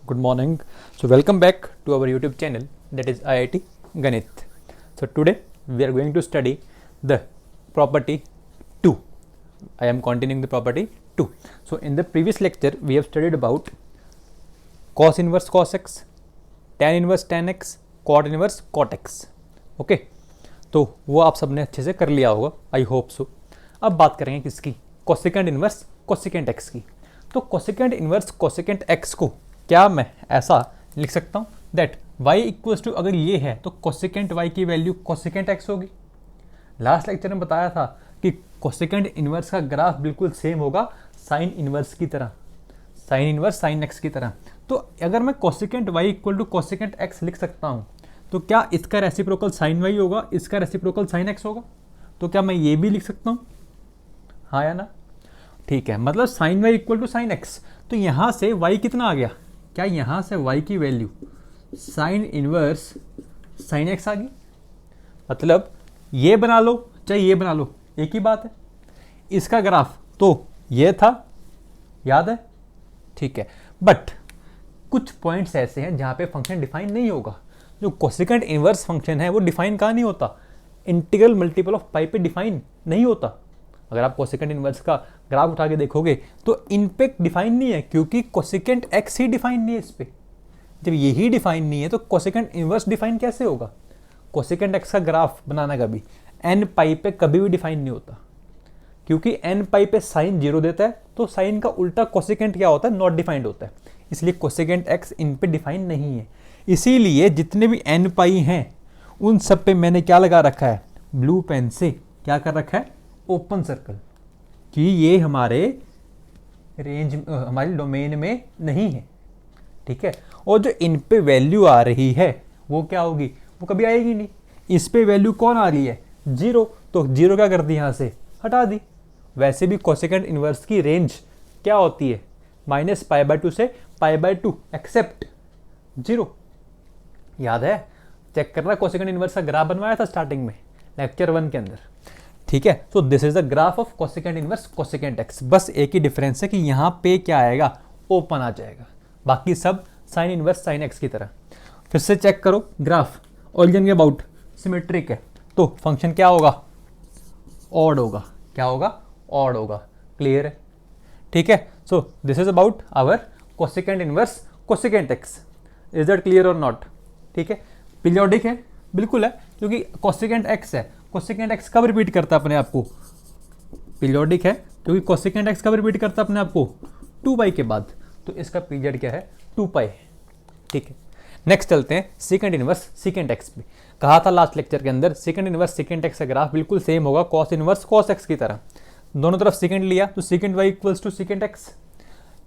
Good morning. So welcome back to our YouTube channel, that is IIT Ganit. So today we are going to study the property 2. I am continuing the property 2. So in the previous lecture we have studied about cos inverse cos x, tan inverse tan x, cot inverse cot x. Okay तो वो आप सबने अच्छे से कर लिया होगा, I hope so. अब बात करेंगे किसकी, कोसेकेंट इनवर्स कोसेकेंट एक्स की. तो कोसेकेंट इनवर्स कोसेकेंट एक्स को क्या मैं ऐसा लिख सकता हूँ दैट y इक्वल्स टू, अगर ये है तो कोसेकेंट y की वैल्यू कोसेकेंट x होगी. लास्ट लेक्चर में बताया था कि कोसेकेंट इनवर्स का ग्राफ बिल्कुल सेम होगा साइन इनवर्स की तरह, साइन इनवर्स साइन x की तरह. तो अगर मैं cosecant y equal to cosecant x लिख सकता हूँ तो क्या इसका रेसिप्रोकल साइन y होगा, इसका रेसिप्रोकल साइन x होगा. तो क्या मैं ये भी लिख सकता हूँ, हाँ या ना. ठीक है, मतलब sine y equal to sine x. तो यहाँ से y कितना आ गया, क्या यहाँ से y की value sine inverse sine x आ गई. मतलब ये बना लो चाहे ये बना लो, एक ही बात है. इसका ग्राफ तो ये था, याद है, ठीक है. बट कुछ पॉइंट्स ऐसे हैं जहाँ पे फंक्शन डिफाइन नहीं होगा. जो कोसेकेंट इनवर्स फंक्शन है वो डिफाइन कहाँ नहीं होता, इंटीग्रल मल्टीपल ऑफ पाई पे डिफाइन नहीं होता. अगर आप कोसेकेंट इनवर्स का ग्राफ उठा के देखोगे तो इन पे डिफाइन नहीं है, क्योंकि कोसेकेंट एक्स ही डिफाइन नहीं है इस पे. जब यही डिफाइन नहीं है तो कोसेकेंट इनवर्स डिफाइन कैसे होगा. कोसेकेंट एक्स का ग्राफ बनाना कभी एन पाई पे कभी भी डिफाइन नहीं होता, क्योंकि एन पाई पे साइन 0 देता है, तो साइन का उल्टा कोसेकेंट क्या होता है, नॉट डिफाइंड होता है. इसलिए कोसेकेंट एक्स इन पे डिफाइन नहीं है. इसीलिए जितने भी एन पाई हैं उन सब पे मैंने क्या लगा रखा है, ब्लू पेन से क्या कर रखा है, ओपन सर्कल, कि ये हमारे रेंज हमारी डोमेन में नहीं है. ठीक है, और जो इन पे वैल्यू आ रही है वो क्या होगी, वो कभी आएगी नहीं. इस पे वैल्यू कौन आ रही है, 0, तो 0 क्या कर दी, यहाँ से हटा दी. वैसे भी कोसेकेंट इनवर्स की रेंज क्या होती है, -π/2 से π/2 एक्सेप्ट 0. याद है, चेक करना, कोसेकेंट इनवर्स का ग्राफ बनवाया था स्टार्टिंग में लेक्चर 1 के अंदर. ठीक है, so this is the graph of cosecant inverse cosecant x. बस एक ही डिफरेंस है कि यहाँ पे क्या आएगा, ओपन आ जाएगा. बाकी सब साइन इनवर्स साइन एक्स की तरह. फिर से चेक करो ग्राफ, ओरिजिन के अबाउट सिमेट्रिक है तो फंक्शन क्या होगा, ऑड होगा. क्या होगा, ऑड होगा. क्लियर है, ठीक है. So this is about our cosecant inverse cosecant x. Is that clear और नॉट. ठीक है, पीरियोडिक है, बिल्कुल है, क्योंकि कोसेकेंट एक्स है. कोसेकेंट एक्स कब रिपीट करता है अपने आप को, पीरियोडिक है, क्योंकि कोसेकेंट एक्स कब रिपीट करता है अपने आप को, 2 के बाद. तो इसका पीरियड क्या है, 2 है. ठीक है, नेक्स्ट चलते हैं सेकेंड इनवर्स सेकेंट एक्स पे. कहा था लास्ट लेक्चर के अंदर सेकेंड इनवर्स सेकेंट एक्स का ग्राफ बिल्कुल सेम होगा कॉस इनवर्स कॉस एक्स की तरह. दोनों तरफ सेकेंड लिया तो secant y equals to secant x.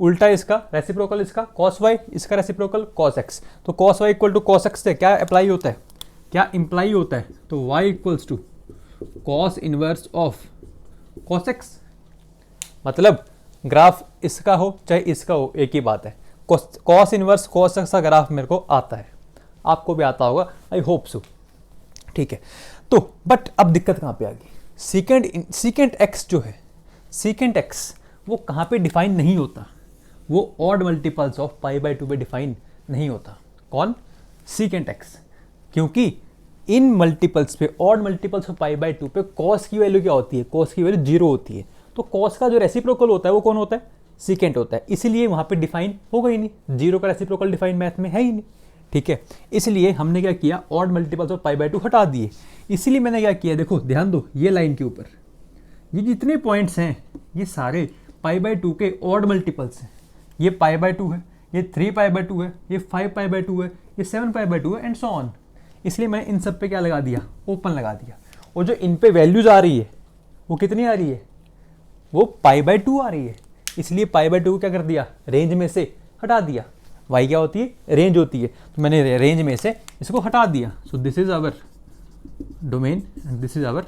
उल्टा इसका रेसिप्रोकल, इसका कॉस वाई, इसका रेसिप्रोकल कॉस एक्स. तो cos y equal to cos x से क्या अप्लाई होता है, क्या इंप्लाई होता है, तो y equals to cos inverse of cos x. मतलब ग्राफ इसका हो चाहे इसका हो, एक ही बात है. कॉस इनवर्स कॉस एक्स का ग्राफ मेरे को आता है, आपको भी आता होगा, आई होप सो. ठीक है, तो बट अब दिक्कत कहाँ पे आ गई, सीकेंट एक्स जो है, सीकेंट एक्स वो कहाँ पे डिफाइन नहीं होता, वो ऑड मल्टीपल्स ऑफ π/2 पे डिफाइन नहीं होता. कौन, सीकेंट एक्स. क्योंकि इन मल्टीपल्स पे, ऑड मल्टीपल्स ऑफ π/2 पे कॉस की वैल्यू क्या होती है, कॉस की वैल्यू 0 होती है. तो कॉस का जो रेसिप्रोकल होता है वो कौन होता है, सीकेंट होता है. इसीलिए वहाँ पे डिफाइन होगा ही नहीं, 0 का रेसिप्रोकल डिफाइन मैथ में है ही नहीं. ठीक है, इसलिए हमने क्या किया, ऑड मल्टीपल्स ऑफ π/2 हटा दिए. इसीलिए मैंने क्या किया, देखो ध्यान दो, ये लाइन के ऊपर ये जितने पॉइंट्स हैं ये सारे π/2 के ऑड मल्टीपल्स हैं. ये π/2 है, ये 3π/2 है, ये 5π/2 है, ये 7π/2 है, एंड सो ऑन. इसलिए मैं इन सब पे क्या लगा दिया, ओपन लगा दिया. और जो इन पे वैल्यूज आ रही है वो कितनी आ रही है, वो π/2 आ रही है. इसलिए π/2 को क्या कर दिया, रेंज में से हटा दिया. y क्या होती है, रेंज होती है, तो मैंने रेंज में से इसको हटा दिया. So this is our domain and this is our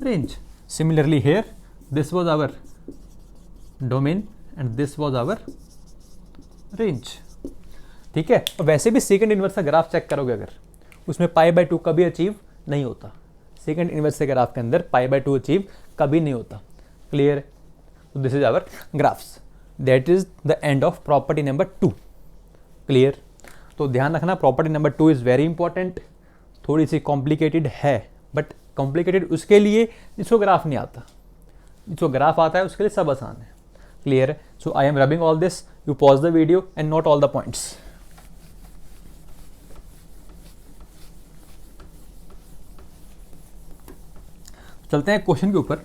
range. Similarly here this was our domain and this was our range. ठीक है, और वैसे भी सेकंड इनवर्स का ग्राफ चेक करोगे अगर, उसमें π/2 कभी अचीव नहीं होता. सेकंड इनवर्स के ग्राफ के अंदर π/2 अचीव कभी नहीं होता. Clear. So this is our graphs. That is the end of property number 2. Clear? तो ध्यान रखना, property number 2 is very important. थोड़ी सी कॉम्प्लिकेटेड है, बट कॉम्प्लिकेटेड उसके लिए जिसको ग्राफ नहीं आता, जिसको ग्राफ आता है उसके लिए सब आसान है। क्लियर है? So I am rubbing all this, you pause the video and note all the points. चलते हैं क्वेश्चन के ऊपर।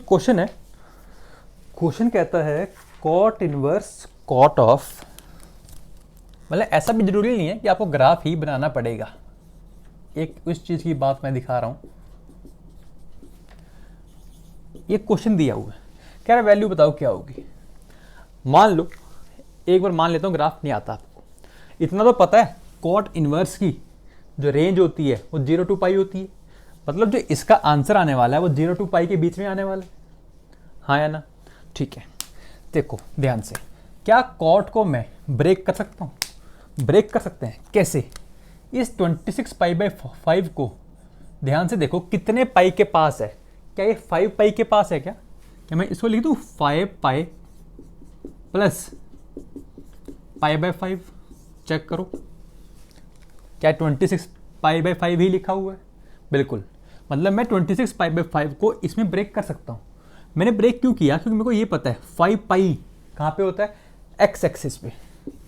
क्वेश्चन है, क्वेश्चन कहता है कॉट इनवर्स कॉट ऑफ, मतलब ऐसा भी जरूरी नहीं है कि आपको ग्राफ ही बनाना पड़ेगा, एक उस चीज की बात मैं दिखा रहा हूं। ये क्वेश्चन दिया हुआ है, कह रहा वैल्यू बताओ क्या होगी। मान लो, एक बार मान लेता हूं ग्राफ नहीं आता आपको, इतना तो पता है कॉट इनवर्स की जो रेंज होती है वो 0 to पाई होती है, मतलब जो इसका आंसर आने वाला है वो 0 to पाई के बीच में आने वाला है, हाँ या ना? ठीक है, देखो ध्यान से, क्या कॉट को मैं ब्रेक कर सकता हूँ? ब्रेक कर सकते हैं, कैसे? इस 26 पाई बाई 5 को ध्यान से देखो कितने पाई के पास है, क्या ये 5 पाई के पास है? क्या मैं इसको लिख दूँ 5 pi plus pi by 5? Check करो, क्या 26 पाई बाई 5 ही लिखा हुआ है? बिल्कुल, मतलब मैं 26 पाई बाई 5 को इसमें ब्रेक कर सकता हूँ। मैंने ब्रेक क्यों किया? क्योंकि मेरे को ये पता है 5 पाई कहाँ पे होता है? एक्स एक्सिस पे,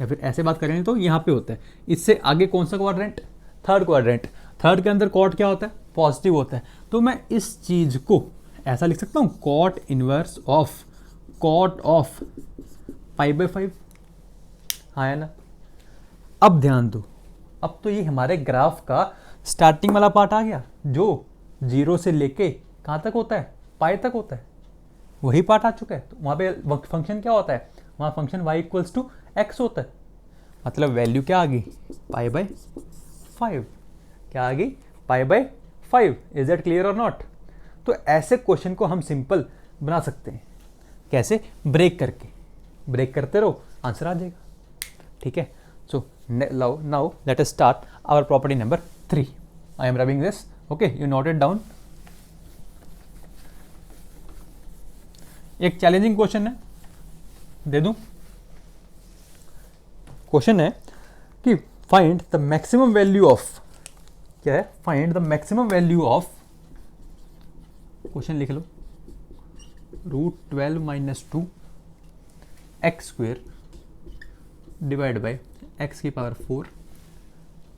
या फिर ऐसे बात करेंगे तो यहाँ पे होता है। इससे आगे कौन सा क्वाड्रेंट? Third quadrant. थर्ड के अंदर कॉट क्या होता है? पॉजिटिव होता है। तो मैं इस चीज़ को ऐसा लिख सकता हूँ, cot inverse of cot of pi by 5, हाँ है ना? अब ध्यान दो, अब तो ये हमारे ग्राफ का स्टार्टिंग वाला पार्ट आ गया, जो 0 से लेके कहाँ तक होता है? पाई तक होता है, वही पार्ट आ चुका है। तो वहाँ पे फंक्शन क्या होता है? वहाँ function y equals to x होता है, मतलब वैल्यू क्या आ गई? Pi by 5। क्या आ गई? Pi by 5। Is that clear और नॉट? तो ऐसे क्वेश्चन को हम सिंपल बना सकते हैं, कैसे? ब्रेक करके, ब्रेक करते रहो, आंसर आ जाएगा। ठीक है, so now let us start our property number 3. I am rubbing this, okay, you note it down. एक चैलेंजिंग क्वेश्चन है, दे दूं? क्वेश्चन है कि find the maximum value of, क्या है? Find the maximum value of, question लिख लो, √12 - 2 x square divide by x की power 4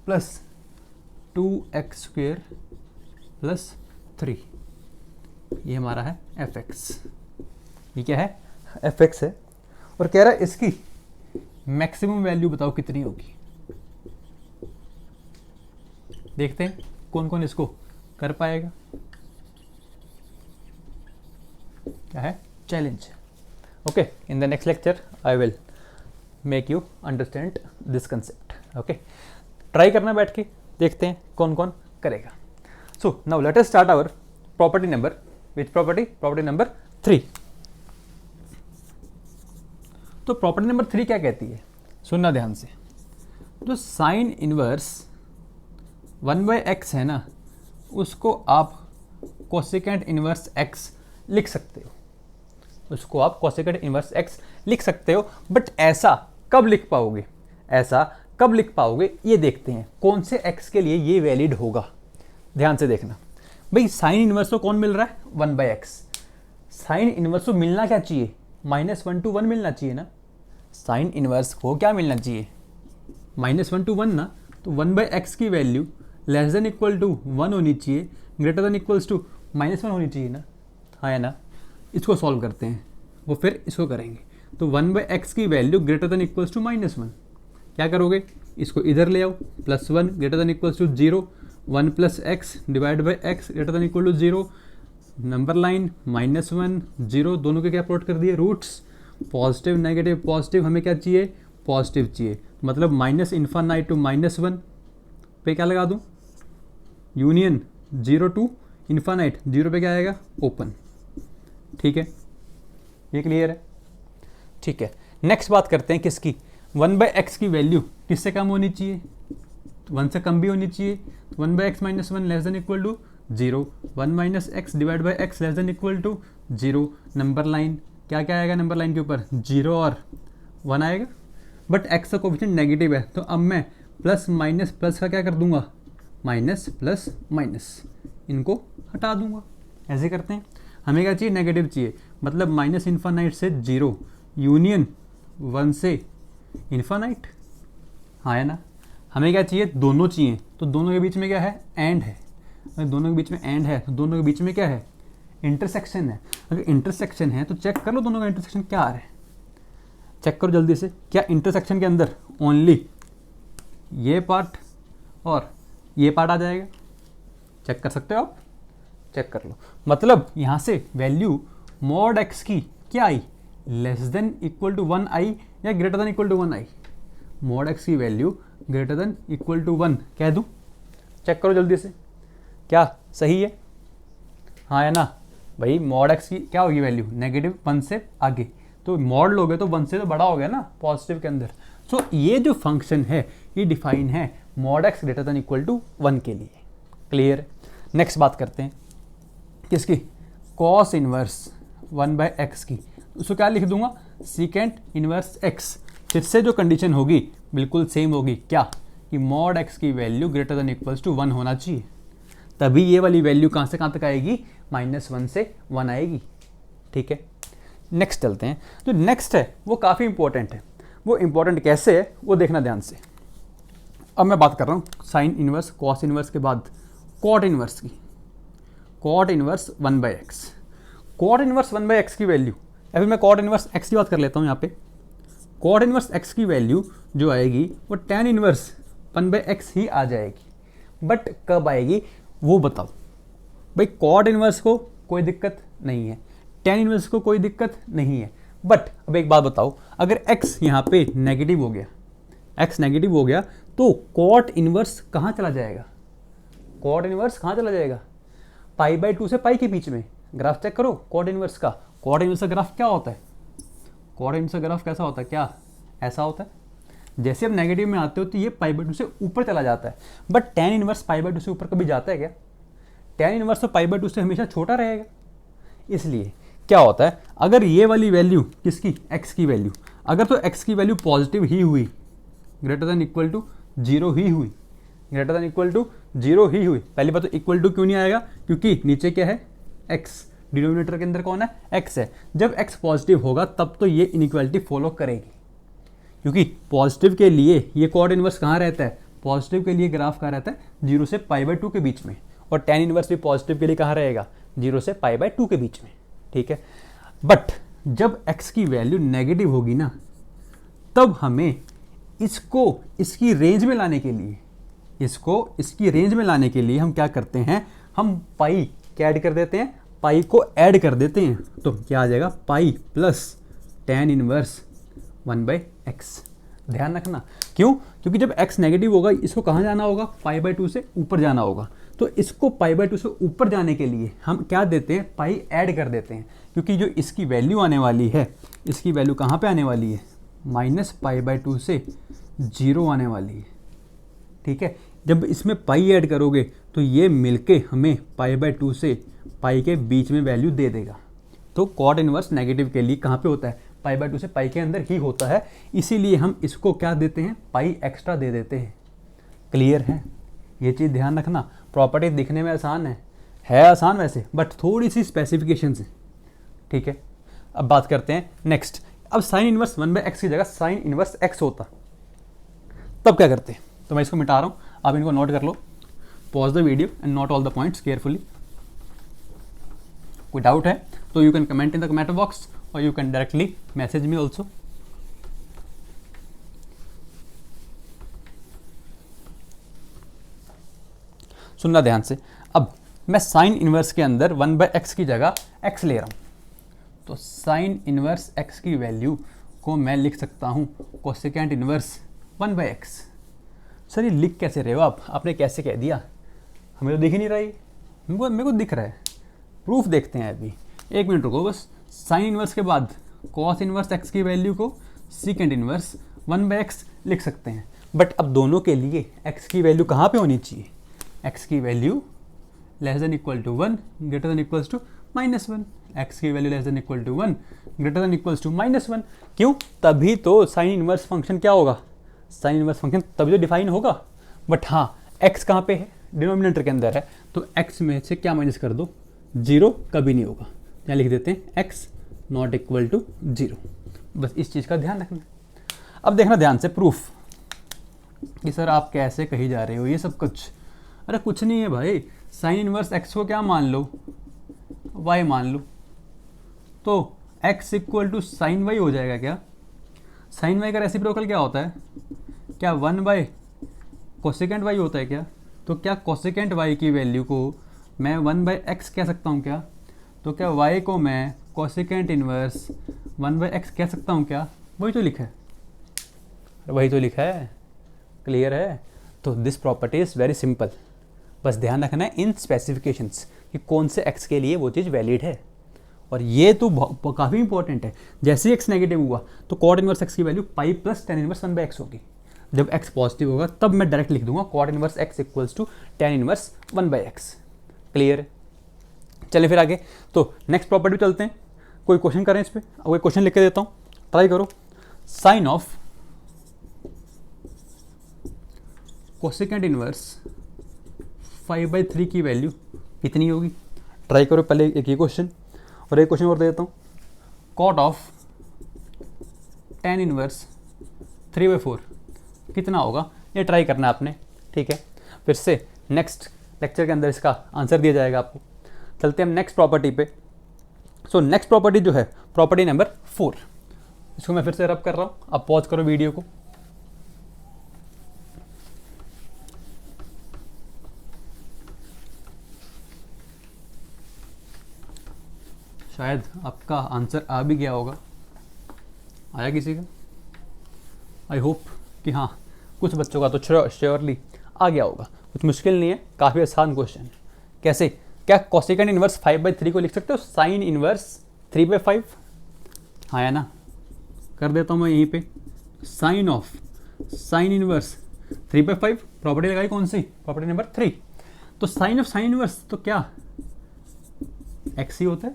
plus 2x square plus 3, ये हमारा है fx। ये क्या है? fx है, और कह रहा है इसकी मैक्सिमम वैल्यू बताओ कितनी होगी। देखते हैं कौन कौन इसको कर पाएगा। क्या है? Challenge. Okay, in the next lecture I will make you understand this concept. Okay, try करना बैठ के, देखते हैं कौन कौन करेगा। So now let us start our property number, which property? Property number 3। तो प्रॉपर्टी नंबर 3 क्या कहती है? सुनना ध्यान से। जो साइन इनवर्स 1/x है ना, उसको आप कोसेकेंट इनवर्स x लिख सकते हो, उसको आप कोसेकेंट इनवर्स x लिख सकते हो। बट ऐसा कब लिख पाओगे? ऐसा कब लिख पाओगे ये देखते हैं, कौन से x के लिए ये वैलिड होगा। ध्यान से देखना भाई, साइन इनवर्स को कौन मिल रहा है? 1/x। साइन इनवर्स को मिलना क्या चाहिए? -1 to 1 मिलना चाहिए ना। साइन इनवर्स को क्या मिलना चाहिए? -1 to 1 ना। तो 1/x की value less than equal to 1 होनी चाहिए, ग्रेटर देन इक्वल्स टू -1 होनी चाहिए ना, हाँ है ना। इसको सॉल्व करते हैं, वो फिर इसको करेंगे। तो 1/x की value greater than equals to -1, क्या करोगे? इसको इधर ले आओ, +1 greater than equals to 0, 1 + x divide by x greater than equal to 0, number line -1 0, दोनों के क्या प्लॉट कर दिए? रूट्स। पॉजिटिव नेगेटिव पॉजिटिव, हमें क्या चाहिए? पॉजिटिव चाहिए, मतलब -∞ to -1 पे क्या लगा दूँ? यूनियन 0 to ∞, 0 पे क्या आएगा? ओपन। ठीक है, ये क्लियर है? ठीक है, नेक्स्ट बात करते हैं किसकी, 1/x की वैल्यू किससे कम होनी चाहिए, 1 से कम भी होनी चाहिए। 1/x minus 1 less than equal to 0, 1 minus x divide by x less than equal to 0। Number line क्या क्या आएगा, नंबर लाइन के ऊपर 0 और 1 आएगा, बट x का कोफिशिएंट नेगेटिव है, तो अब मैं प्लस माइनस प्लस का क्या कर दूंगा, माइनस प्लस माइनस, इनको हटा दूंगा। ऐसे करते हैं। हमें क्या चाहिए, नेगेटिव चाहिए, मतलब माइनस इन्फानाइट से 0 यूनियन 1 से इन्फानाइट, हाँ है ना। हमें क्या चाहिए, दोनों चाहिए, तो दोनों के बीच में क्या है, एंड है। अगर दोनों के बीच में एंड है तो दोनों के बीच में क्या है, इंटरसेक्शन है। अगर इंटरसेक्शन है तो चेक कर लो दोनों का इंटरसेक्शन क्या आ रहा है, चेक करो जल्दी से। क्या इंटरसेक्शन के अंदर ओनली ये पार्ट और ये पार्ट आ जाएगा, चेक कर सकते हो आप, चेक कर लो। मतलब यहाँ से वैल्यू मॉड एक्स की क्या आई, लेस देन इक्वल टू 1 आई या ग्रेटर देन इक्वल टू 1 आई। मॉड एक्स की value greater than equal to 1 कह दूँ, चेक करो जल्दी से, क्या सही है, हाँ है ना भाई। मॉड एक्स की क्या होगी वैल्यू, नेगेटिव 1 से आगे, तो मॉड लोगे तो 1 से तो बड़ा हो गया ना पॉजिटिव के अंदर। सो ये जो फंक्शन है ये डिफाइन है mod x greater than equal to 1 के लिए। क्लियर। नेक्स्ट बात करते हैं किसकी, कॉस इनवर्स 1/x की। उसको क्या लिख दूंगा, सीकेंट इनवर्स x। फिर से जो कंडीशन होगी बिल्कुल सेम होगी, क्या कि मॉड x की value greater than equals to 1 होना चाहिए, तभी ये वाली वैल्यू कहाँ से कहाँ तक आएगी, -1 से 1 आएगी। ठीक है, नेक्स्ट चलते हैं। जो नेक्स्ट है वो काफ़ी इंपॉर्टेंट है। वो इंपॉर्टेंट कैसे है वो देखना ध्यान से। अब मैं बात कर रहा हूँ साइन इनवर्स कॉस इनवर्स के बाद कॉट इनवर्स की। Cot inverse 1/x, cot inverse 1/x की वैल्यू, या फिर मैं कॉट इनवर्स x की बात कर लेता हूँ यहाँ पे। कॉट इनवर्स x की वैल्यू जो आएगी वो tan इनवर्स 1/x ही आ जाएगी, बट कब आएगी वो बताओ भाई। कॉट इनवर्स को कोई दिक्कत नहीं है, tan इनवर्स को कोई दिक्कत नहीं है, बट अब एक बात बताओ, अगर x यहाँ पे नेगेटिव हो गया, x नेगेटिव हो गया तो कॉट इनवर्स कहाँ चला जाएगा, कॉट इनवर्स कहाँ चला जाएगा, π/2 से पाई के बीच में। ग्राफ चेक करो कॉट इनवर्स का। कॉट इनवर्स का ग्राफ क्या होता है, कॉट इनवर्स का ग्राफ कैसा होता है, क्या ऐसा होता है। जैसे अब नेगेटिव में आते हो तो ये π/2 से ऊपर चला जाता है, बट tan इनवर्स π/2 से ऊपर कभी जाता है क्या, tan इनवर्स तो π/2 से हमेशा छोटा रहेगा। इसलिए क्या होता है, अगर ये वाली वैल्यू किसकी, x की वैल्यू, अगर तो x की वैल्यू पॉजिटिव ही हुई, ग्रेटर देन इक्वल टू 0 ही हुई, ग्रेटर देन इक्वल टू 0 ही हुई। पहली बात तो इक्वल टू क्यों नहीं आएगा, क्योंकि नीचे क्या है, x, डिनोमिनेटर के अंदर कौन है, x है। जब x पॉजिटिव होगा तब तो ये इनइक्वालिटी फॉलो करेगी, क्योंकि पॉजिटिव के लिए ये कॉट इनवर्स कहाँ रहता है, पॉजिटिव के लिए ग्राफ कहाँ रहता है, 0 से π/2 के बीच में, और tan इनवर्स भी पॉजिटिव के लिए कहाँ रहेगा, 0 से π/2 के बीच में। ठीक है, बट जब x की वैल्यू नेगेटिव होगी ना, तब हमें इसको इसकी रेंज में लाने के लिए, इसको इसकी रेंज में लाने के लिए हम क्या करते हैं, हम पाई क्या ऐड कर देते हैं, पाई को ऐड कर देते हैं। तो क्या आ जाएगा, pi plus tan inverse 1/x। ध्यान रखना, क्यों, क्योंकि जब x नेगेटिव होगा इसको कहाँ जाना होगा, π/2 से ऊपर जाना होगा। तो इसको π/2 से ऊपर जाने के लिए हम क्या देते हैं, पाई ऐड कर देते हैं, क्योंकि जो इसकी वैल्यू आने वाली है, इसकी वैल्यू कहाँ पे आने वाली है, -π/2 से 0 आने वाली है। ठीक है, जब इसमें पाई ऐड करोगे तो ये मिलके हमें π/2 से पाई के बीच में वैल्यू दे देगा। तो कॉट इनवर्स नेगेटिव के लिए कहाँ पे होता है, π/2 से पाई के अंदर ही होता है, इसीलिए हम इसको क्या देते हैं, पाई एक्स्ट्रा दे देते हैं। क्लियर है, ये चीज़ ध्यान रखना। प्रॉपर्टी दिखने में आसान है आसान वैसे, बट थोड़ी सी स्पेसिफिकेशन है। ठीक है, अब बात करते हैं नेक्स्ट। अब साइन इनवर्स 1/x की जगह साइन इनवर्स x होता, तब क्या करते हैं, तो मैं इसको मिटा रहा हूँ, आप इनको नोट कर लो। Pause the video and note all the points carefully. कोई डाउट है तो you can comment in the comment box, और you can directly message me also. सुनना ध्यान से। अब मैं साइन इनवर्स के अंदर 1/x की जगह x ले रहा हूँ, तो साइन इनवर्स x की वैल्यू को मैं लिख सकता हूँ कोसेकेंट इनवर्स 1/x। सर ये लिख कैसे रहे हो आप, आपने कैसे कह दिया, हमें तो दिख ही नहीं रहा है, मेरे को दिख रहा है। प्रूफ देखते हैं अभी, 1 मिनट रुको बस। साइन इनवर्स के बाद कॉस इनवर्स x की वैल्यू को सीकेंड इनवर्स 1/x लिख सकते हैं। बट अब दोनों के लिए x की वैल्यू कहाँ पे होनी चाहिए, x की value less than equal to 1 greater than equals to -1, x की value less than equal to 1 greater than equals to -1। क्यों? तभी तो साइन इनवर्स फंक्शन क्या होगा, साइन इनवर्स फंक्शन तभी तो डिफाइन होगा। बट हाँ, x कहाँ पे है, डिनोमिनेटर के अंदर है, तो x में से क्या माइनस कर दो, 0 कभी नहीं होगा। यहाँ लिख देते हैं x नॉट इक्वल टू 0। बस इस चीज़ का ध्यान रखना। अब देखना ध्यान से प्रूफ कि सर आप कैसे कही जा रहे हो ये सब कुछ। अरे कुछ नहीं है भाई, साइन इनवर्स x को क्या मान लो, y मान लो, तो x equal to sine y हो जाएगा क्या। साइन वाई का रेसिप्रोकल क्या होता है, क्या 1 कोसेकेंट वाई होता है क्या। तो क्या कोसेकेंट वाई की वैल्यू को मैं 1/x कह सकता हूँ क्या। तो क्या y को मैं कोसेकेंट इनवर्स 1/x कह सकता हूँ क्या। वही तो लिखा है, वही तो लिखा है, क्लियर है। तो this property is very simple. बस ध्यान रखना है इन स्पेसिफिकेशंस कि कौन से x के लिए वो चीज़ वैलिड है। और ये तो काफ़ी इंपॉर्टेंट है। जैसे ही x नेगेटिव हुआ तो कॉट इनवर्स x की value pi plus tan inverse 1/x होगी। जब x पॉजिटिव होगा तब मैं डायरेक्ट लिख दूंगा cot inverse x equals to tan inverse 1/x। Clear है। चलिए फिर आगे, तो नेक्स्ट प्रॉपर्टी चलते हैं। कोई क्वेश्चन करें इस पर, कोई क्वेश्चन लिख के देता हूँ, ट्राई करो। साइन ऑफ कोसेकेंट इनवर्स 5/3 की वैल्यू कितनी होगी। ट्राई करो पहले एक ये क्वेश्चन, और एक क्वेश्चन और दे देता हूँ। कॉट ऑफ tan इनवर्स 3/4 कितना होगा, ये ट्राई करना है आपने। ठीक है, फिर से नेक्स्ट लेक्चर के अंदर इसका आंसर दिया जाएगा आपको। चलते हैं हम नेक्स्ट प्रॉपर्टी पे। सो नेक्स्ट प्रॉपर्टी जो है प्रॉपर्टी नंबर 4, इसको मैं फिर से रब कर रहा हूँ, आप पॉज करो वीडियो को। शायद आपका आंसर आ भी गया होगा, आया किसी का, आई होप कि हाँ, कुछ बच्चों का तो श्योरली आ गया होगा। कुछ मुश्किल नहीं है, काफ़ी आसान क्वेश्चन है। कैसे, क्या कोसेकेंट इनवर्स 5/3 को लिख सकते हो साइन इनवर्स 3/5। हाँ या ना, कर देता हूँ मैं यहीं पे। Sine of sine inverse 3/5, property लगाई कौन सी, प्रॉपर्टी नंबर 3। तो साइन ऑफ साइन इनवर्स तो क्या x ही होता है।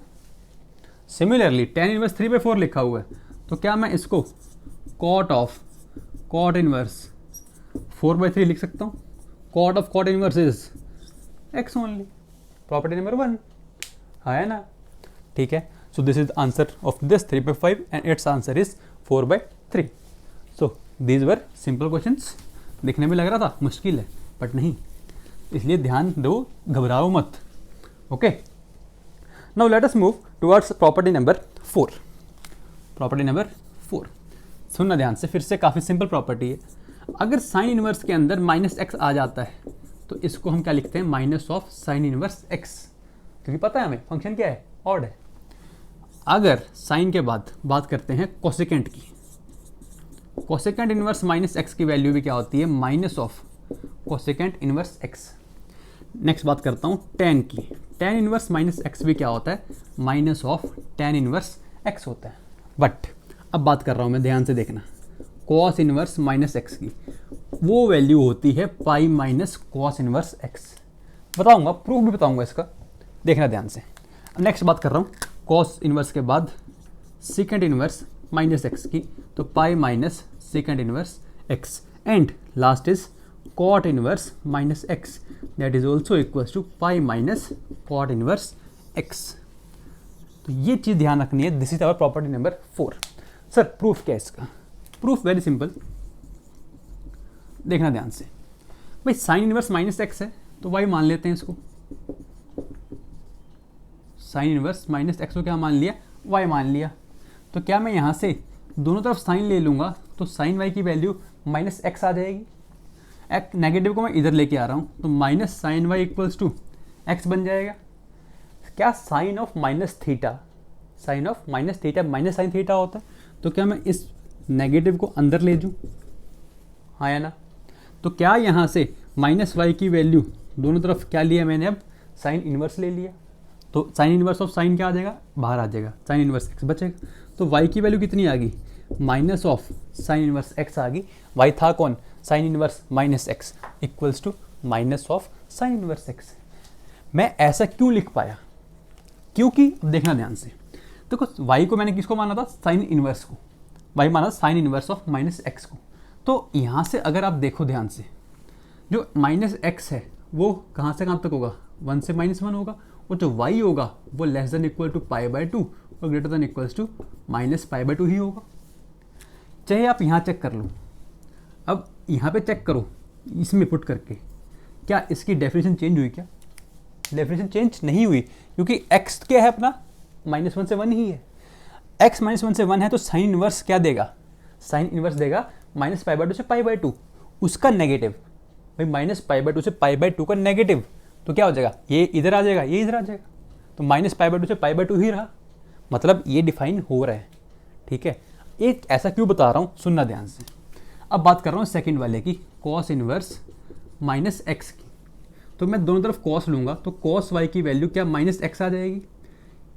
सिमिलरली tan इनवर्स 3/4 लिखा हुआ है, तो क्या मैं इसको कॉट ऑफ कॉट इनवर्स 4/3 लिख सकता हूँ। Cot of cot inverse is x only, property number 1। है ना, ठीक है। So this is answer of this 3/5 and it's answer is 4/3। So these were simple questions. दिखने में लग रहा था मुश्किल है, बट नहीं, इसलिए ध्यान दो, घबराओ मत। Okay, now let us move towards property number 4। Property number 4 सुनना ध्यान से, फिर से काफ़ी सिंपल प्रॉपर्टी है। अगर साइन इनवर्स के अंदर -x आ जाता है तो इसको हम क्या लिखते हैं, minus of sine inverse x, क्योंकि पता है हमें फंक्शन क्या है, ऑड है। अगर साइन के बाद बात करते हैं कोसेकेंट की, कोसेकेंट इनवर्स -x की वैल्यू भी क्या होती है, minus of cosecant inverse x। Next बात करता हूँ tan की, tan इनवर्स -x भी क्या होता है, minus of tan inverse x होता है। बट अब बात कर रहा हूँ मैं, ध्यान से देखना, cos इनवर्स -x की वो वैल्यू होती है pi minus cos inverse x। बताऊंगा, प्रूफ भी बताऊंगा इसका, देखना ध्यान से। नेक्स्ट बात कर रहा हूँ कॉस इनवर्स के बाद सेकेंड इनवर्स -x की, तो pi minus secant inverse x। And last is cot inverse -x, that is also equals to pi minus cot inverse x। तो ये चीज़ ध्यान रखनी है। This is our property number 4। Sir proof क्या है इसका, प्रूफ वेरी सिंपल, देखना ध्यान से। भाई साइन इनवर्स -x है तो y मान लेते हैं इसको, साइन इनवर्स -x को क्या मान लिया, y मान लिया। तो क्या मैं यहाँ से दोनों तरफ साइन ले लूँगा तो साइन y की वैल्यू -x आ जाएगी। नेगेटिव को मैं इधर लेके आ रहा हूँ तो minus sine y equals to x बन जाएगा। क्या sine of minus theta, sine of minus theta minus sine theta होता है, तो क्या मैं इस नेगेटिव को अंदर ले जूँ, हाँ या ना। तो क्या यहाँ से -y की वैल्यू दोनों तरफ क्या लिया मैंने, अब साइन इनवर्स ले लिया, तो साइन इनवर्स ऑफ साइन क्या आ जाएगा, बाहर आ जाएगा, साइन इनवर्स x बचेगा। तो y की वैल्यू कितनी आ गई, minus of sine inverse x आ गई, वाई था कौन, sine inverse minus x equals to minus of sine inverse x. मैं ऐसा क्यों लिख पाया, क्योंकि देखना ध्यान से, देखो y को मैंने किसको माना था, साइन इनवर्स को, y माना sine inverse of minus x को। तो यहाँ से अगर आप देखो ध्यान से, जो माइनस एक्स है वो कहाँ से कहाँ तक होगा, 1 से -1 होगा, और जो y होगा वो लेस देन इक्वल टू π/2 और ग्रेटर देन इक्वल्स टू -π/2 ही होगा। चाहे आप यहाँ चेक कर लो, अब यहाँ पे चेक करो इसमें पुट करके, क्या इसकी डेफिनेशन चेंज हुई, क्या डेफिनेशन चेंज नहीं हुई, क्योंकि x क्या है अपना, -1 से 1 ही है। x -1 से 1 है तो साइन इनवर्स क्या देगा, साइन इनवर्स देगा -π/2 से π/2, उसका नेगेटिव, भाई -π/2 से π/2 का नेगेटिव, तो क्या हो जाएगा, ये इधर आ जाएगा, ये इधर आ जाएगा, तो -π/2 से π/2 ही रहा, मतलब ये डिफाइन हो रहा है। ठीक है, ये ऐसा क्यों बता रहा हूँ, सुनना ध्यान से। अब बात कर रहा हूँ सेकंड वाले की, कॉस इनवर्स -x की, तो मैं दोनों तरफ कॉस लूँगा तो कॉस y की वैल्यू क्या -x आ जाएगी,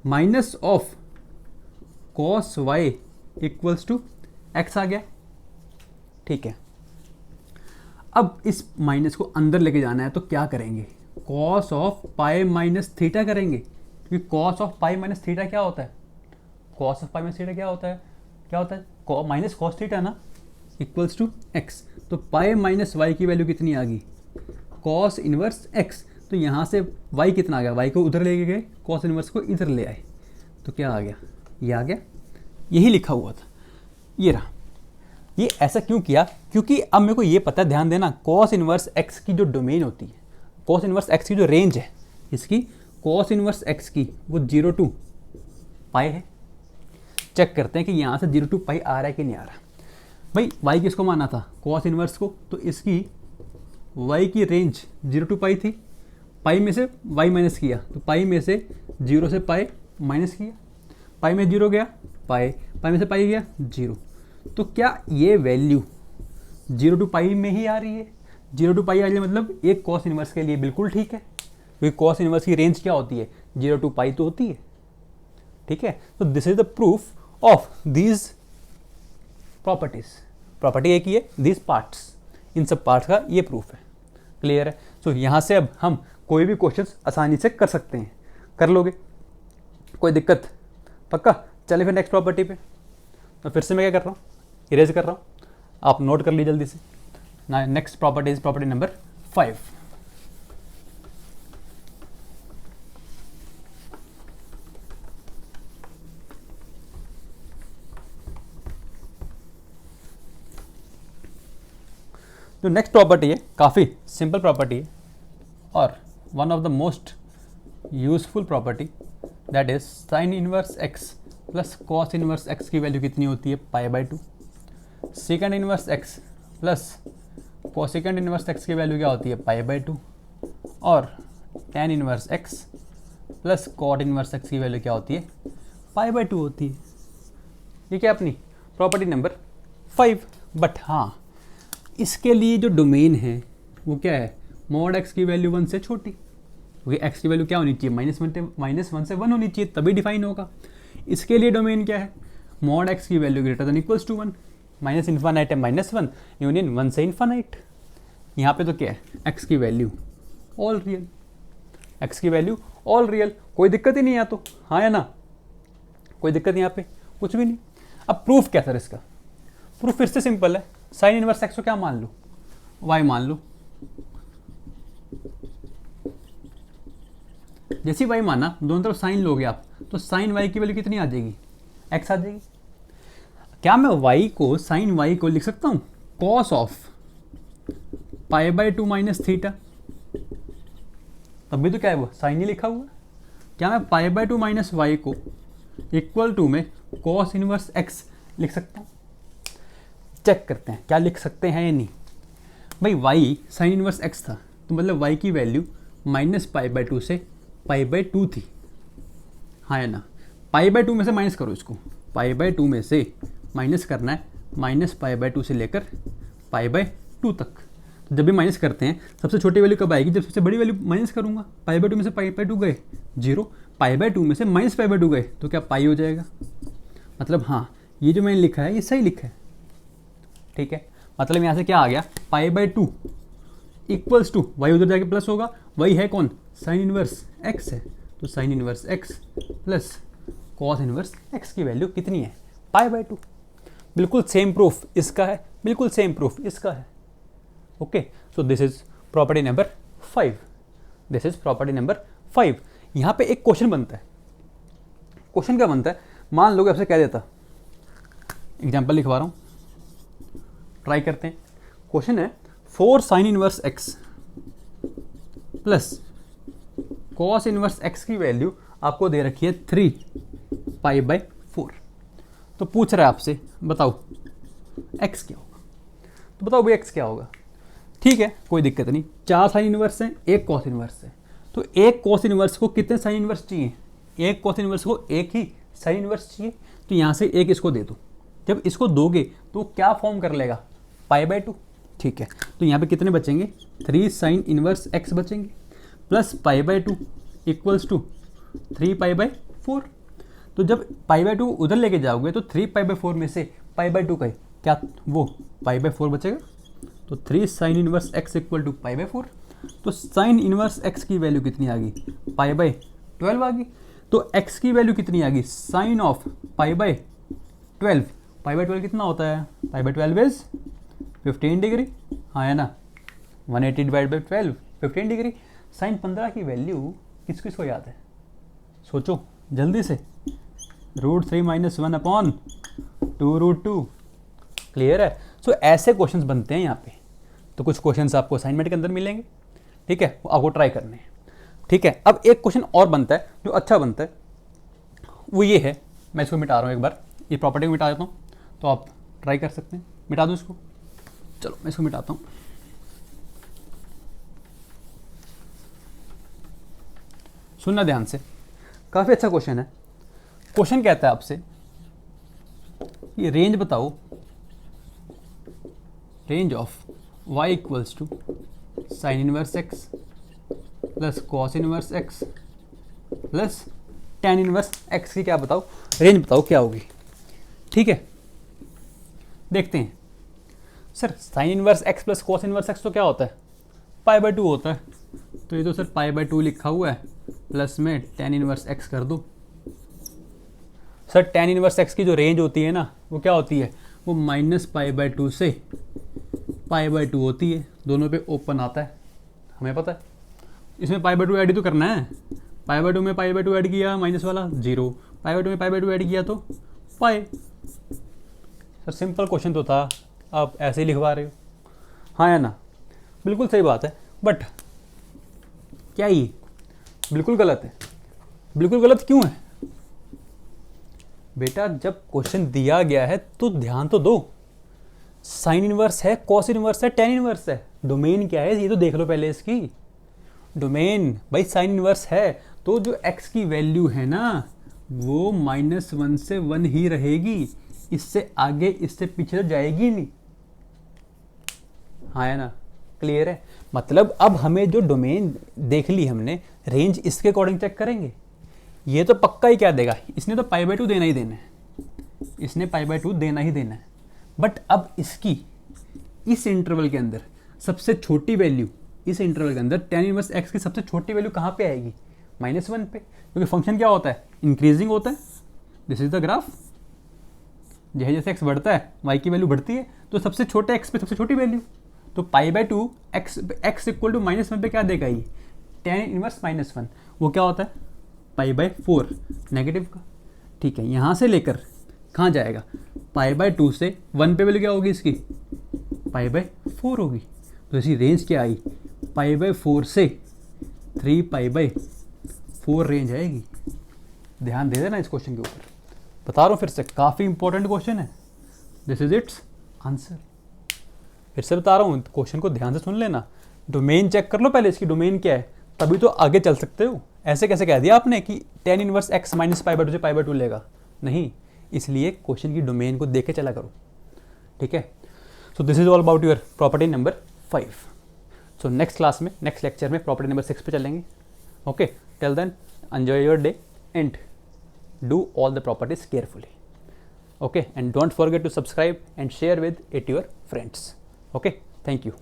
minus of cos y equals to x आ गया। ठीक है, अब इस माइनस को अंदर लेके जाना है तो क्या करेंगे, cos of pi minus theta करेंगे, क्योंकि cos of pi minus theta क्या होता है, cos of pi minus theta क्या होता है, क्या होता है माइनस कॉस थीटा ना, इक्वल्स टू x। तो पाई माइनस वाई की वैल्यू कितनी आ गई, कॉस इनवर्स x। तो यहाँ से y कितना आ गया, y को उधर ले गए, कॉस इनवर्स को इधर ले आए, तो क्या आ गया, ये आ गया, यही लिखा हुआ था, ये रहा। ये ऐसा क्यों किया, क्योंकि अब मेरे को ये पता है, ध्यान देना, कॉस इनवर्स x की जो डोमेन होती है, कॉस इनवर्स x की जो रेंज है इसकी, कॉस इनवर्स x की वो 0 to पाई है। चेक करते हैं कि यहाँ से 0 to पाई आ रहा है कि नहीं आ रहा। भाई y किसको माना था, कॉस इनवर्स को, तो इसकी y की रेंज 0 to पाई थी, पाई में से y माइनस किया, तो पाई में से 0 से पाई माइनस किया, पाई में 0 गया पाई, पाई में से पाई गया 0, तो क्या ये वैल्यू 0 to पाई में ही आ रही है, 0 to पाई आ रही है, मतलब एक कॉस इनवर्स के लिए बिल्कुल ठीक है, क्योंकि कॉस इनवर्स की रेंज क्या होती है, 0 to पाई तो होती है। ठीक है, तो this is the proof of these properties, property एक ही है, दीज पार्ट्स, इन सब पार्ट्स का ये प्रूफ है। क्लियर है, सो यहाँ से अब हम कोई भी क्वेश्चन आसानी से कर सकते हैं, कर लोगे, कोई दिक्कत, पक्का। चले फिर नेक्स्ट प्रॉपर्टी पे, तो फिर से मैं क्या कर रहा हूँ, इरेज कर रहा हूँ, आप नोट कर लीजिए जल्दी से ना। Next property is property number 5। जो नेक्स्ट प्रॉपर्टी है काफ़ी सिंपल प्रॉपर्टी है और one of the most useful property, that is sine inverse x plus cos inverse x की वैल्यू कितनी होती है, π/2। Secant inverse x plus cosecant inverse x की वैल्यू क्या होती है, π/2। और tan inverse x plus cot inverse x की वैल्यू क्या होती है, π/2 होती है। ये क्या अपनी प्रॉपर्टी नंबर 5। बट हाँ, इसके लिए जो डोमेन है वो क्या है, मॉड एक्स की वैल्यू 1 से छोटी, क्योंकि एक्स की वैल्यू क्या होनी चाहिए, -1 से 1 होनी चाहिए, तभी डिफाइन होगा। इसके लिए डोमेन क्या है, मॉड एक्स की value greater than equals to 1, minus infinite है -1 यूनियन 1 से इन्फानाइट। यहाँ पे तो क्या है, एक्स की वैल्यू ऑल रियल, एक्स की वैल्यू ऑल रियल, कोई दिक्कत ही नहीं है, तो हाँ या ना, कोई दिक्कत नहीं, यहाँ पे कुछ भी नहीं। अब प्रूफ क्या सर इसका, प्रूफ फिर से सिंपल है, साइन इनवर्स एक्स को क्या मान लो, वाई मान लो। जैसे वाई माना, दोनों तरफ साइन लोगे आप, तो साइन वाई की वैल्यू कितनी आ जाएगी, एक्स आ जाएगी। क्या मैं वाई को, साइन वाई को लिख सकता हूँ कॉस ऑफ π/2 माइनस थीटा, तब भी तो क्या है वो साइन ही लिखा हुआ। क्या मैं π/2 माइनस वाई को इक्वल टू में कॉस इनवर्स एक्स लिख सकता हूँ, चेक करते हैं क्या लिख सकते हैं या नहीं। भाई वाई साइन इनवर्स एक्स था, तो मतलब वाई की वैल्यू -π/2 से π/2 थी, हाँ या ना। π/2 में से माइनस करो इसको, π/2 में से माइनस करना है, -π/2 से लेकर π/2 तक। तो जब भी माइनस करते हैं सबसे छोटी वैल्यू कब आएगी, जब सबसे बड़ी वैल्यू माइनस करूँगा। π/2 में से π/2 गए 0, π/2 में से -π/2 गए तो क्या पाई हो जाएगा। मतलब हाँ, ये जो मैंने लिखा है ये सही लिखा है, ठीक है। मतलब यहाँ से क्या आ गया, pi by 2 equals to, y उधर जाके प्लस होगा, वही है कौन, साइन इनवर्स एक्स है, तो sine inverse x plus cos inverse x की वैल्यू कितनी है, पाई बाय 2। बिल्कुल सेम प्रूफ इसका है, बिल्कुल सेम प्रूफ इसका है। Okay, so this is property number 5, this is property number 5। यहाँ पे एक क्वेश्चन बनता है, क्वेश्चन क्या बनता है, मान लो कि आपसे कह देता, एग्जाम्पल लिखवा रहा हूँ, ट्राई करते हैं। क्वेश्चन है 4 sign inverse x plus cos inverse x की वैल्यू आपको दे रखी है 3 पाई बाय 4। तो पूछ रहा है आपसे बताओ एक्स क्या होगा, तो बताओ भाई एक्स क्या होगा। ठीक है, कोई दिक्कत नहीं, 4 साइन इनवर्स हैं, एक कॉस इनवर्स है, तो एक कॉस इनवर्स को कितने साइन इनवर्स चाहिए, एक कॉस इनवर्स को एक ही साइन इनवर्स चाहिए, तो यहाँ से एक इसको दे दो। जब इसको दोगे तो क्या फॉर्म कर लेगा, पाई बाय 2। ठीक है, तो यहाँ पे कितने बचेंगे, 3 साइन इनवर्स एक्स बचेंगे plus pi by 2 equals to 3 pi by 4। तो जब पाई बाय 2 उधर लेके जाओगे तो 3 पाई बाय 4 में से पाई बाय 2 का क्या, वो पाई बाय 4 बचेगा, तो 3 sine inverse x equal to pi by 4। तो साइन इनवर्स एक्स की वैल्यू कितनी आ गई, पाई बाय 12 आ गई। तो एक्स की वैल्यू कितनी आ गई, sine of pi by 12, pi by 12 कितना होता है, पाई बाय 12 इज 15 डिग्री, हाँ है ना, 180 डिवाइड बाई 12 15 डिग्री। साइन 15 की वैल्यू किस किस को याद है, सोचो जल्दी से, √3 - 1 अपॉन 2√2, क्लियर है। सो ऐसे क्वेश्चंस बनते हैं यहाँ पे। तो कुछ क्वेश्चंस आपको असाइनमेंट के अंदर मिलेंगे, ठीक है, वो आपको ट्राई करने हैं। ठीक है, अब एक क्वेश्चन और बनता है जो अच्छा बनता है, वो ये है, मैं इसको मिटा रहा हूँ एक बार, ये प्रॉपर्टी को मिटा देता हूँ, तो आप ट्राई कर सकते हैं, मिटा दो इसको। चलो मैं इसको मिटाता हूँ। सुनना ध्यान से, काफ़ी अच्छा क्वेश्चन है। क्वेश्चन कहता है आपसे ये रेंज बताओ, range of y equals to sine inverse x plus cos inverse x plus tan inverse x की क्या बताओ, रेंज बताओ क्या होगी। ठीक है, देखते हैं। Sir sign inverse x plus cos inverse x तो क्या होता है, पाई बाय 2 होता है, तो ये तो सर पाई बाय 2 लिखा हुआ है, प्लस में टेन इनवर्स एक्स कर दो। सर टेन इनवर्स एक्स की जो रेंज होती है ना, वो क्या होती है, वो माइनस पाई बाय 2 से पाई बाय 2 होती है, दोनों पे ओपन आता है, हमें पता है। इसमें पाई बाय 2 ऐड ही तो करना है, पाई बाय 2 में पाई बाय 2 ऐड किया माइनस वाला 0, पाई बाय 2 में पाई बाय 2 ऐड किया तो पाई। सर सिंपल क्वेश्चन तो था, आप ऐसे ही लिखवा रहे हो, हाँ या ना, बिल्कुल सही बात है। बट क्या ये बिल्कुल गलत है, बिल्कुल गलत क्यों है बेटा, जब क्वेश्चन दिया गया है तो ध्यान तो दो। साइन इनवर्स है, कॉस इनवर्स है, टेन इनवर्स है, डोमेन क्या है ये तो देख लो पहले इसकी। डोमेन भाई साइन इनवर्स है, तो जो x की वैल्यू है ना वो -1 से 1 ही रहेगी, इससे आगे इससे पीछे तो जाएगी नहीं, हाँ है ना, क्लियर है। मतलब अब हमें जो डोमेन देख ली हमने, रेंज इसके अकॉर्डिंग चेक करेंगे। ये तो पक्का ही क्या देगा, इसने तो पाई बाय 2 देना ही देना है, इसने पाई बाय 2 देना ही देना है। बट अब इसकी इस इंटरवल के अंदर सबसे छोटी वैल्यू, इस इंटरवल के अंदर टेन इनवर्स एक्स की सबसे छोटी वैल्यू कहाँ पे आएगी, -1 पे, क्योंकि फंक्शन क्या होता है, इंक्रीजिंग होता है। दिस इज द ग्राफ, जैसे जैसे एक्स बढ़ता है वाई की वैल्यू बढ़ती है, तो सबसे छोटे एक्स पे सबसे छोटी वैल्यू, तो pi by 2 x equal to -1 पे क्या देगा ये, टेन इनवर्स -1, वो क्या होता है पाई बाय 4 नेगेटिव का। ठीक है, यहाँ से लेकर कहाँ जाएगा, पाई बाय 2 से 1 पे वैल्यू क्या होगी इसकी, पाई बाय 4 होगी। तो इसकी रेंज क्या आई, पाई बाय 4 से 3 पाई बाय 4 रेंज आएगी। ध्यान दे देना इस क्वेश्चन के ऊपर, बता रहा हूँ फिर से, काफ़ी इंपॉर्टेंट क्वेश्चन है। This is it's answer. फिर से बता रहा हूँ, क्वेश्चन को ध्यान से सुन लेना, डोमेन चेक कर लो पहले, इसकी डोमेन क्या है, तभी तो आगे चल सकते हो। ऐसे कैसे कह दिया आपने कि ten inverse x minus pi by 2 से पाई बाय 2 लेगा, नहीं, इसलिए क्वेश्चन की डोमेन को देख के चला करो। ठीक है, so this is all about your property number 5। So next class में, नेक्स्ट लेक्चर में प्रॉपर्टी नंबर 6 पे चलेंगे। Okay, till then enjoy your day and do all the properties carefully. Okay, and don't forget to subscribe and share with it your friends. Okay, thank you.